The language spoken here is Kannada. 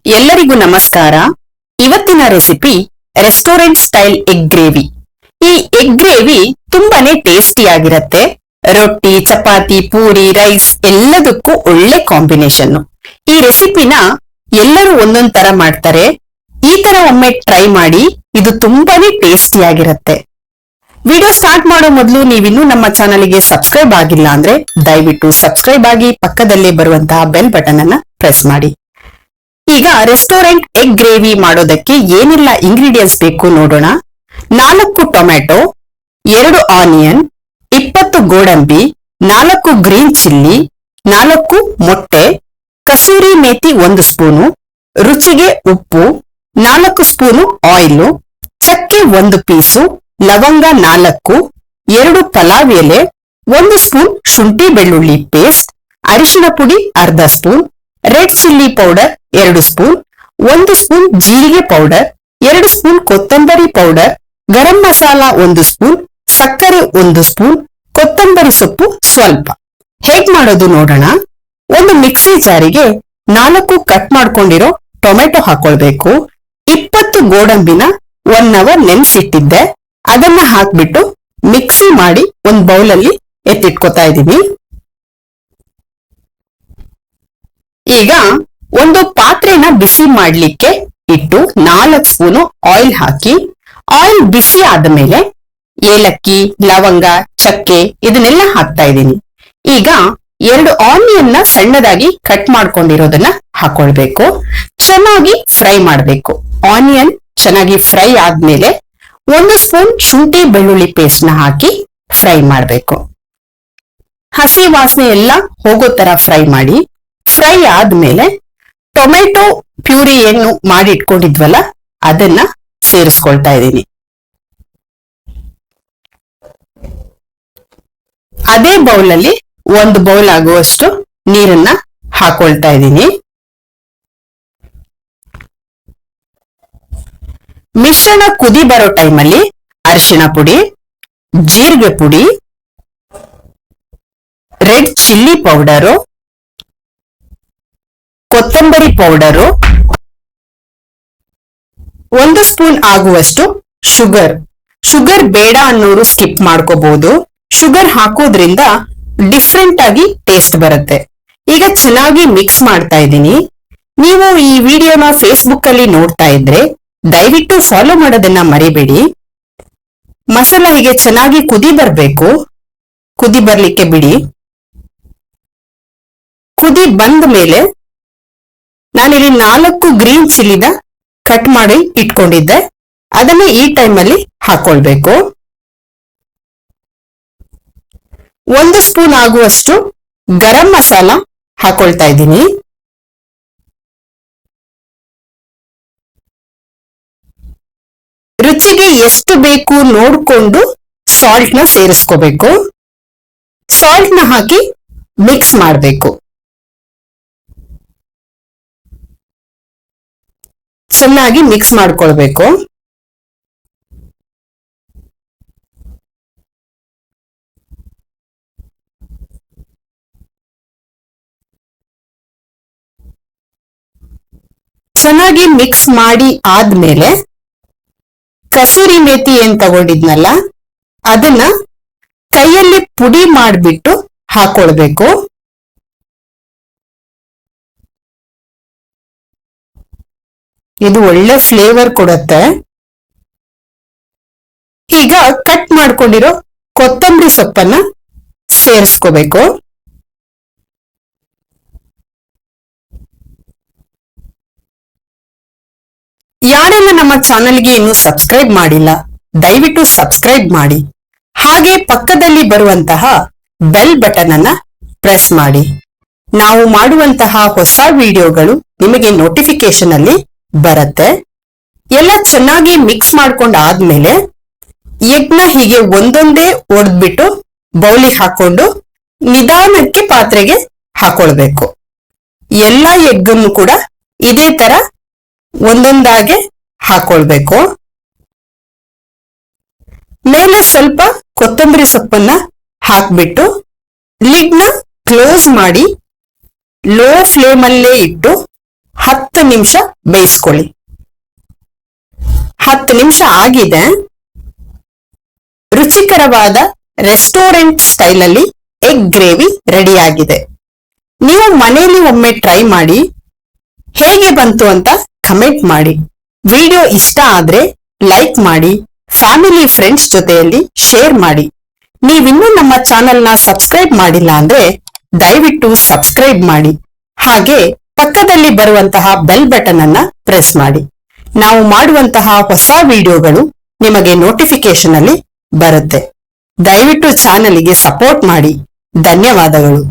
ಎಲ್ಲರಿಗೂ ನಮಸ್ಕಾರ. ಇವತ್ತಿನ recipe restaurant style egg gravy. ಈ ಎಗ್ ಗ್ರೇವಿ ತುಂಬಾನೇ ಟೇಸ್ಟಿ ಆಗಿರತ್ತೆ. ರೊಟ್ಟಿ, ಚಪಾತಿ, ಪೂರಿ, ರೈಸ್ ಎಲ್ಲದಕ್ಕೂ ಒಳ್ಳೆ ಕಾಂಬಿನೇಷನ್. ಈ ರೆಸಿಪಿನ ಎಲ್ಲರೂ ಒಂದೊಂದ್ ತರ ಮಾಡ್ತಾರೆ. ಈ ತರ ಒಮ್ಮೆ ಟ್ರೈ ಮಾಡಿ, ಇದು ತುಂಬಾನೇ ಟೇಸ್ಟಿ ಆಗಿರತ್ತೆ. ವಿಡಿಯೋ ಸ್ಟಾರ್ಟ್ ಮಾಡೋ ಮೊದಲು ನೀವಿನ್ನೂ ನಮ್ಮ ಚಾನಲ್ಗೆ ಸಬ್ಸ್ಕ್ರೈಬ್ ಆಗಿಲ್ಲ ಅಂದ್ರೆ ದಯವಿಟ್ಟು ಸಬ್ಸ್ಕ್ರೈಬ್ ಆಗಿ ಪಕ್ಕದಲ್ಲೇ ಬರುವಂತಹ ಬೆಲ್ ಬಟನ್ ಅನ್ನ ಪ್ರೆಸ್ ಮಾಡಿ. ಈಗ ರೆಸ್ಟೋರೆಂಟ್ ಎಗ್ ಗ್ರೇವಿ ಮಾಡೋದಕ್ಕೆ ಏನೆಲ್ಲ ಇಂಗ್ರೀಡಿಯೆಂಟ್ಸ್ ಬೇಕು ನೋಡೋಣ. 4 ಟೊಮ್ಯಾಟೊ, 2 ಆನಿಯನ್, 20 ಗೋಡಂಬಿ, 4 ಗ್ರೀನ್ ಚಿಲ್ಲಿ, 4 ಮೊಟ್ಟೆ, ಕಸೂರಿ ಮೇಥಿ 1 ಸ್ಪೂನು, ರುಚಿಗೆ ಉಪ್ಪು, 4 ಸ್ಪೂನು ಆಯಿಲ್, ಚಕ್ಕೆ 1 ಪೀಸು, ಲವಂಗ 4, 2 ಪಲಾವ್ ಎಲೆ, 1 ಸ್ಪೂನ್ ಶುಂಠಿ ಬೆಳ್ಳುಳ್ಳಿ ಪೇಸ್ಟ್, ಅರಿಶಿನ ಪುಡಿ ಅರ್ಧ spoon, red chilli powder 2 spoon, 1 spoon ಜೀರಿಗೆ ಪೌಡರ್, 2 ಸ್ಪೂನ್ ಕೊತ್ತಂಬರಿ ಪೌಡರ್, ಗರಂ ಮಸಾಲ 1 ಸ್ಪೂನ್, ಸಕ್ಕರೆ 1 ಸ್ಪೂನ್, ಕೊತ್ತಂಬರಿ ಸೊಪ್ಪು ಸ್ವಲ್ಪ. ಹೇಗ್ ಮಾಡೋದು ನೋಡೋಣ. ಒಂದು ಮಿಕ್ಸಿ ಜಾರಿಗೆ 4 ಕಟ್ ಮಾಡ್ಕೊಂಡಿರೋ ಟೊಮೆಟೊ ಹಾಕೊಳ್ಬೇಕು. 20 ಗೋಡಂಬಿನ 1 ಅವರ್ ನೆನ್ಸಿಟ್ಟಿದ್ದೆ, ಅದನ್ನ ಹಾಕ್ಬಿಟ್ಟು ಮಿಕ್ಸಿ ಮಾಡಿ ಒಂದ್ ಬೌಲಲ್ಲಿ ಎತ್ತಿಟ್ಕೊತಾ ಇದೀನಿ. ಈಗ ಒಂದು ಪಾತ್ರೆನ ಬಿಸಿ ಮಾಡ್ಲಿಕ್ಕೆ ಇಟ್ಟು 4 ಸ್ಪೂನು ಆಯಿಲ್ ಹಾಕಿ, ಆಯಿಲ್ ಬಿಸಿ ಆದ್ಮೇಲೆ ಏಲಕ್ಕಿ, ಲವಂಗ, ಚಕ್ಕೆ ಇದನ್ನೆಲ್ಲ ಹಾಕ್ತಾ ಇದ್ದೀನಿ. ಈಗ 2 ಆನಿಯನ್ ನ ಸಣ್ಣದಾಗಿ ಕಟ್ ಮಾಡ್ಕೊಂಡಿರೋದನ್ನ ಹಾಕೊಳ್ಬೇಕು. ಚೆನ್ನಾಗಿ ಫ್ರೈ ಮಾಡ್ಬೇಕು. ಆನಿಯನ್ ಚೆನ್ನಾಗಿ ಫ್ರೈ ಆದ್ಮೇಲೆ 1 ಸ್ಪೂನ್ ಶುಂಠಿ ಬೆಳ್ಳುಳ್ಳಿ ಪೇಸ್ಟ್ ನ ಹಾಕಿ ಫ್ರೈ ಮಾಡ್ಬೇಕು. ಹಸಿ ವಾಸನೆ ಎಲ್ಲ ಹೋಗೋ ತರ ಫ್ರೈ ಮಾಡಿ. ಫ್ರೈ ಆದ್ಮೇಲೆ ಟೊಮೆಟೊ ಪ್ಯೂರಿ ಏನು ಮಾಡಿಟ್ಕೊಂಡಿದ್ವಲ್ಲ ಅದನ್ನ ಸೇರಿಸ್ಕೊಳ್ತಾ ಇದ್ದೀನಿ. ಅದೇ ಬೌಲಲ್ಲಿ 1 ಬೌಲ್ ಆಗುವಷ್ಟು ನೀರನ್ನ ಹಾಕೊಳ್ತಾ ಇದ್ದೀನಿ. ಮಿಶ್ರಣ ಕುದಿ ಬರೋ ಟೈಮಲ್ಲಿ ಅರಿಶಿಣ ಪುಡಿ, ಜೀರಿಗೆ ಪುಡಿ, ರೆಡ್ ಚಿಲ್ಲಿ ಪೌಡರು, ಕೊತ್ತಂಬರಿ ಪೌಡರು, 1 ಸ್ಪೂನ್ ಆಗುವಷ್ಟು ಶುಗರ್ ಬೇಡ ಅನ್ನೋರು ಸ್ಕಿಪ್ ಮಾಡ್ಕೋಬಹುದು. ಶುಗರ್ ಹಾಕೋದ್ರಿಂದ ಡಿಫ್ರೆಂಟ್ ಆಗಿ ಟೇಸ್ಟ್ ಬರುತ್ತೆ. ಈಗ ಚೆನ್ನಾಗಿ ಮಿಕ್ಸ್ ಮಾಡ್ತಾ ಇದ್ದೀನಿ. ನೀವು ಈ ವಿಡಿಯೋನ ಫೇಸ್ಬುಕ್ ಅಲ್ಲಿ ನೋಡ್ತಾ ಇದ್ರೆ ದಯವಿಟ್ಟು ಫಾಲೋ ಮಾಡೋದನ್ನ ಮರಿಬೇಡಿ. ಮಸಾಲ ಹೀಗೆ ಚೆನ್ನಾಗಿ ಕುದಿ ಬರ್ಲಿಕ್ಕೆ ಬಿಡಿ. ಕುದಿ ಬಂದ ಮೇಲೆ ನಾನಿಲ್ಲಿ 4 ಗ್ರೀನ್ ಚಿಲ್ಲಿನ ಕಟ್ ಮಾಡಿ ಇಟ್ಕೊಂಡಿದ್ದೆ, ಅದನ್ನ ಈ ಟೈಮಲ್ಲಿ ಹಾಕೊಳ್ಬೇಕು. 1 ಸ್ಪೂನ್ ಆಗುವಷ್ಟು ಗರಂ ಮಸಾಲ ಹಾಕೊಳ್ತಾ ಇದ್ದೀನಿ. ರುಚಿಗೆ ಎಷ್ಟು ಬೇಕು ನೋಡ್ಕೊಂಡು ಸಾಲ್ಟ್ ನ ಸೇರಿಸ್ಕೋಬೇಕು. ಸಾಲ್ಟ್ ನ ಹಾಕಿ ಮಿಕ್ಸ್ ಮಾಡಬೇಕು. ಚೆನ್ನಾಗಿ ಮಿಕ್ಸ್ ಮಾಡ್ಕೊಳ್ಬೇಕು. ಚೆನ್ನಾಗಿ ಮಿಕ್ಸ್ ಮಾಡಿ ಆದ್ಮೇಲೆ ಕಸೂರಿ ಮೇಥಿ ಏನ್ ತಗೊಂಡಿದ್ನಲ್ಲ ಅದನ್ನ ಕೈಯಲ್ಲಿ ಪುಡಿ ಮಾಡ್ಬಿಟ್ಟು ಹಾಕೊಳ್ಬೇಕು. ಇದು ಒಳ್ಳೆ ಫ್ಲೇವರ್ ಕೊಡುತ್ತೆ. ಈಗ ಕಟ್ ಮಾಡ್ಕೊಂಡಿರೋ ಕೊತ್ತಂಬರಿ ಸೊಪ್ಪನ್ನ ಸೇರಿಸ್ಕೋಬೇಕು. ಯಾರೆಲ್ಲ ನಮ್ಮ ಚಾನೆಲ್ಗೆ ಇನ್ನೂ ಸಬ್ಸ್ಕ್ರೈಬ್ ಮಾಡಿಲ್ಲ ದಯವಿಟ್ಟು ಸಬ್ಸ್ಕ್ರೈಬ್ ಮಾಡಿ. ಹಾಗೆ ಪಕ್ಕದಲ್ಲಿ ಬರುವಂತಹ ಬೆಲ್ ಬಟನ್ ಅನ್ನ ಪ್ರೆಸ್ ಮಾಡಿ. ನಾವು ಮಾಡುವಂತಹ ಹೊಸ ವಿಡಿಯೋಗಳು ನಿಮಗೆ ನೋಟಿಫಿಕೇಶನ್ ಅಲ್ಲಿ ಬರುತ್ತೆ. ಎಲ್ಲ ಚೆನ್ನಾಗಿ ಮಿಕ್ಸ್ ಮಾಡ್ಕೊಂಡ್ ಆದ್ಮೇಲೆ ಎಗ್ನ ಹೀಗೆ ಒಂದೊಂದೇ ಒಡೆದ್ಬಿಟ್ಟು ಬೌಲಿಗೆ ಹಾಕೊಂಡು ನಿಧಾನಕ್ಕೆ ಪಾತ್ರೆಗೆ ಹಾಕೊಳ್ಬೇಕು. ಎಲ್ಲ ಎಗ್ಗನ್ನು ಕೂಡ ಇದೇ ತರ ಒಂದೊಂದಾಗೆ ಹಾಕೊಳ್ಬೇಕು. ಮೇಲೆ ಸ್ವಲ್ಪ ಕೊತ್ತಂಬರಿ ಸೊಪ್ಪನ್ನ ಹಾಕ್ಬಿಟ್ಟು ಲಿಡ್ ನ ಕ್ಲೋಸ್ ಮಾಡಿ ಲೋ ಫ್ಲೇಮ್ ಅಲ್ಲೇ ಇಟ್ಟು 10 ನಿಮಿಷ ಬೇಯಿಸ್ಕೊಳ್ಳಿ. 10 ನಿಮಿಷ ಆಗಿದೆ. ರುಚಿಕರವಾದ ರೆಸ್ಟೋರೆಂಟ್ ಸ್ಟೈಲ್ ಅಲ್ಲಿ ಎಗ್ ಗ್ರೇವಿ ರೆಡಿ ಆಗಿದೆ. ನೀವು ಮನೆಯಲ್ಲಿ ಒಮ್ಮೆ ಟ್ರೈ ಮಾಡಿ ಹೇಗೆ ಬಂತು ಅಂತ ಕಮೆಂಟ್ ಮಾಡಿ. ವಿಡಿಯೋ ಇಷ್ಟ ಆದ್ರೆ ಲೈಕ್ ಮಾಡಿ, ಫ್ಯಾಮಿಲಿ ಫ್ರೆಂಡ್ಸ್ ಜೊತೆಯಲ್ಲಿ ಶೇರ್ ಮಾಡಿ. ನೀವಿನ್ನೂ ನಮ್ಮ ಚಾನೆಲ್ ನ ಸಬ್ಸ್ಕ್ರೈಬ್ ಮಾಡಿಲ್ಲ ಅಂದ್ರೆ ದಯವಿಟ್ಟು ಸಬ್ಸ್ಕ್ರೈಬ್ ಮಾಡಿ. ಹಾಗೆ ಪಕ್ಕದಲ್ಲಿ ಬರುವಂತಹ ಬೆಲ್ ಬಟನ್ ಅನ್ನ ಪ್ರೆಸ್ ಮಾಡಿ. ನಾವು ಮಾಡುವಂತಹ ಹೊಸ ವಿಡಿಯೋಗಳು ನಿಮಗೆ ನೋಟಿಫಿಕೇಶನ್ ಅಲ್ಲಿ ಬರುತ್ತೆ. ದಯವಿಟ್ಟು ಚಾನೆಲ್ಗೆ ಸಪೋರ್ಟ್ ಮಾಡಿ. ಧನ್ಯವಾದಗಳು.